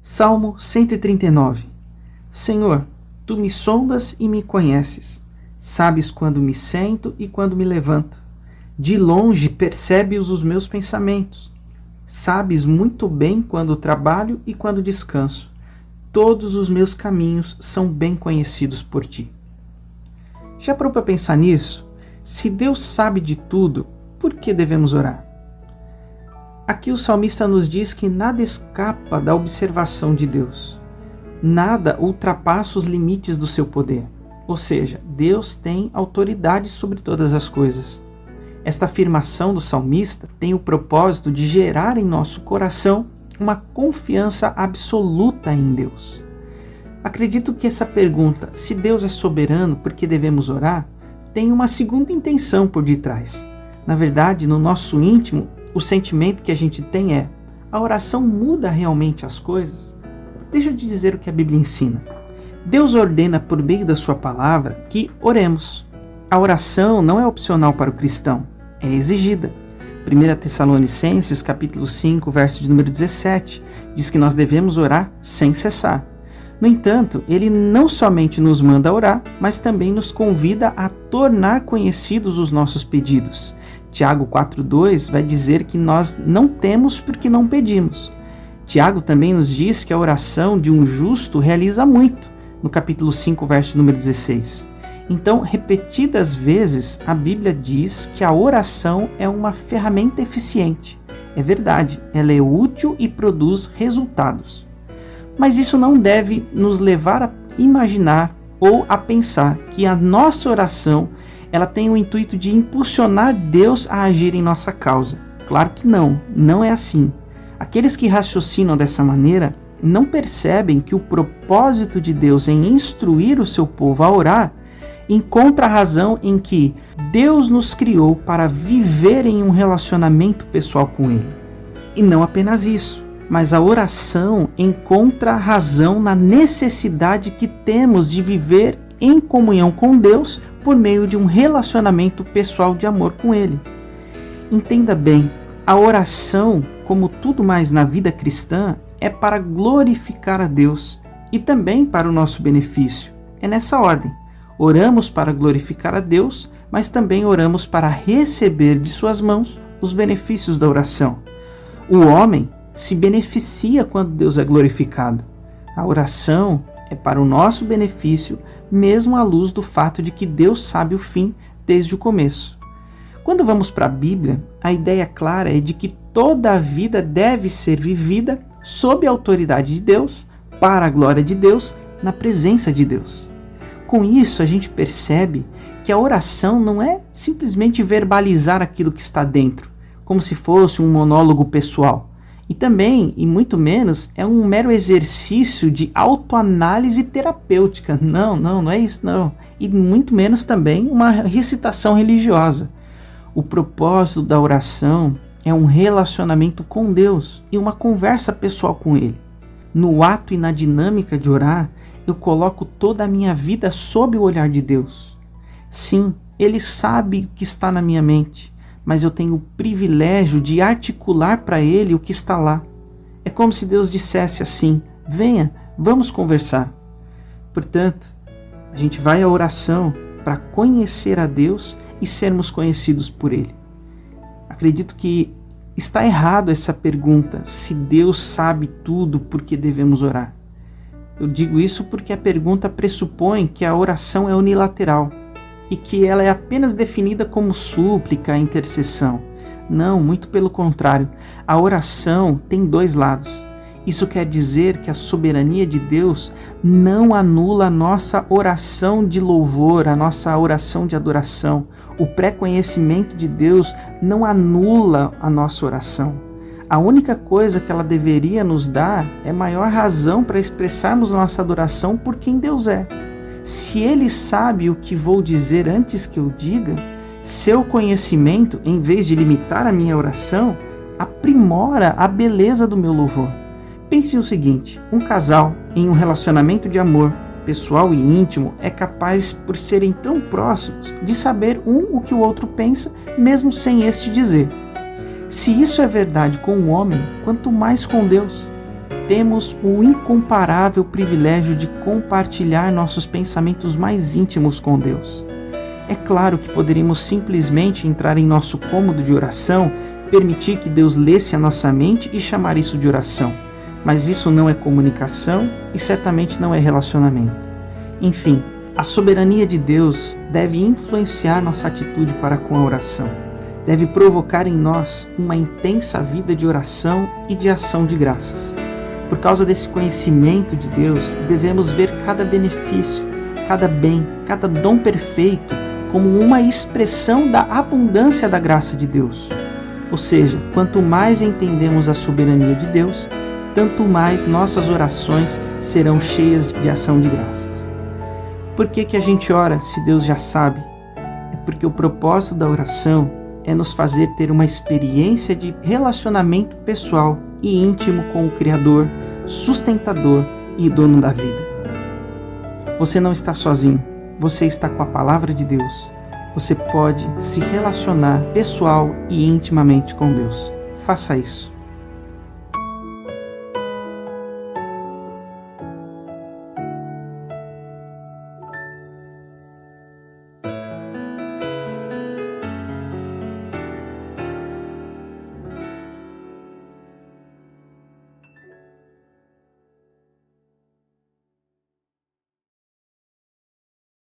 Salmo 139. Senhor, Tu me sondas e me conheces. Sabes quando me sento e quando me levanto. De longe percebes os meus pensamentos. Sabes muito bem quando trabalho e quando descanso. Todos os meus caminhos são bem conhecidos por Ti. Já parou para pensar nisso? Se Deus sabe de tudo, por que devemos orar? Aqui o salmista nos diz que nada escapa da observação de Deus. Nada ultrapassa os limites do seu poder. Ou seja, Deus tem autoridade sobre todas as coisas. Esta afirmação do salmista tem o propósito de gerar em nosso coração uma confiança absoluta em Deus. Acredito que essa pergunta, se Deus é soberano, por que devemos orar, tem uma segunda intenção por detrás. Na verdade, no nosso íntimo, o sentimento que a gente tem é: a oração muda realmente as coisas? Deixa eu te dizer o que a Bíblia ensina. Deus ordena por meio da sua palavra que oremos. A oração não é opcional para o cristão, é exigida. 1 Tessalonicenses capítulo 5, verso de número 17, diz que nós devemos orar sem cessar. No entanto, ele não somente nos manda orar, mas também nos convida a tornar conhecidos os nossos pedidos. Tiago 4,2 vai dizer que nós não temos porque não pedimos. Tiago também nos diz que a oração de um justo realiza muito, no capítulo 5, verso número 16. Então, repetidas vezes, a Bíblia diz que a oração é uma ferramenta eficiente. É verdade, ela é útil e produz resultados. Mas isso não deve nos levar a imaginar ou a pensar que a nossa oração ela tem o intuito de impulsionar Deus a agir em nossa causa. Claro que não é assim. Aqueles que raciocinam dessa maneira não percebem que o propósito de Deus em instruir o seu povo a orar encontra a razão em que Deus nos criou para viver em um relacionamento pessoal com Ele. E não apenas isso, mas a oração encontra a razão na necessidade que temos de viver em comunhão com Deus por meio de um relacionamento pessoal de amor com Ele. Entenda bem, a oração, como tudo mais na vida cristã, é para glorificar a Deus e também para o nosso benefício. É nessa ordem. Oramos para glorificar a Deus, mas também oramos para receber de suas mãos os benefícios da oração. O homem se beneficia quando Deus é glorificado. A oração é para o nosso benefício, mesmo à luz do fato de que Deus sabe o fim desde o começo. Quando vamos para a Bíblia, a ideia clara é de que toda a vida deve ser vivida sob a autoridade de Deus, para a glória de Deus, na presença de Deus. Com isso, a gente percebe que a oração não é simplesmente verbalizar aquilo que está dentro, como se fosse um monólogo pessoal. E também, e muito menos, é um mero exercício de autoanálise terapêutica. Não é isso não. E muito menos também uma recitação religiosa. O propósito da oração é um relacionamento com Deus e uma conversa pessoal com Ele. No ato e na dinâmica de orar, eu coloco toda a minha vida sob o olhar de Deus. Sim, Ele sabe o que está na minha mente, mas eu tenho o privilégio de articular para Ele o que está lá. É como se Deus dissesse assim: venha, vamos conversar. Portanto, a gente vai à oração para conhecer a Deus e sermos conhecidos por Ele. Acredito que está errado essa pergunta: se Deus sabe tudo, por que devemos orar? Eu digo isso porque a pergunta pressupõe que a oração é unilateral e que ela é apenas definida como súplica, intercessão. Não, muito pelo contrário. A oração tem dois lados. Isso quer dizer que a soberania de Deus não anula a nossa oração de louvor, a nossa oração de adoração. O pré-conhecimento de Deus não anula a nossa oração. A única coisa que ela deveria nos dar é maior razão para expressarmos nossa adoração por quem Deus é. Se Ele sabe o que vou dizer antes que eu diga, seu conhecimento, em vez de limitar a minha oração, aprimora a beleza do meu louvor. Pense o seguinte: um casal em um relacionamento de amor, pessoal e íntimo, é capaz, por serem tão próximos, de saber um o que o outro pensa, mesmo sem este dizer. Se isso é verdade com o homem, quanto mais com Deus. temos o incomparável privilégio de compartilhar nossos pensamentos mais íntimos com Deus. É claro que poderíamos simplesmente entrar em nosso cômodo de oração, permitir que Deus lesse a nossa mente e chamar isso de oração. Mas isso não é comunicação e certamente não é relacionamento. Enfim, a soberania de Deus deve influenciar nossa atitude para com a oração. Deve provocar em nós uma intensa vida de oração e de ação de graças. Por causa desse conhecimento de Deus, devemos ver cada benefício, cada bem, cada dom perfeito como uma expressão da abundância da graça de Deus. Ou seja, quanto mais entendemos a soberania de Deus, tanto mais nossas orações serão cheias de ação de graças. Por que a gente ora se Deus já sabe? É porque o propósito da oração é nos fazer ter uma experiência de relacionamento pessoal e íntimo com o Criador, sustentador e dono da vida. Você não está sozinho, você está com a palavra de Deus. Você pode se relacionar pessoal e intimamente com Deus. Faça isso.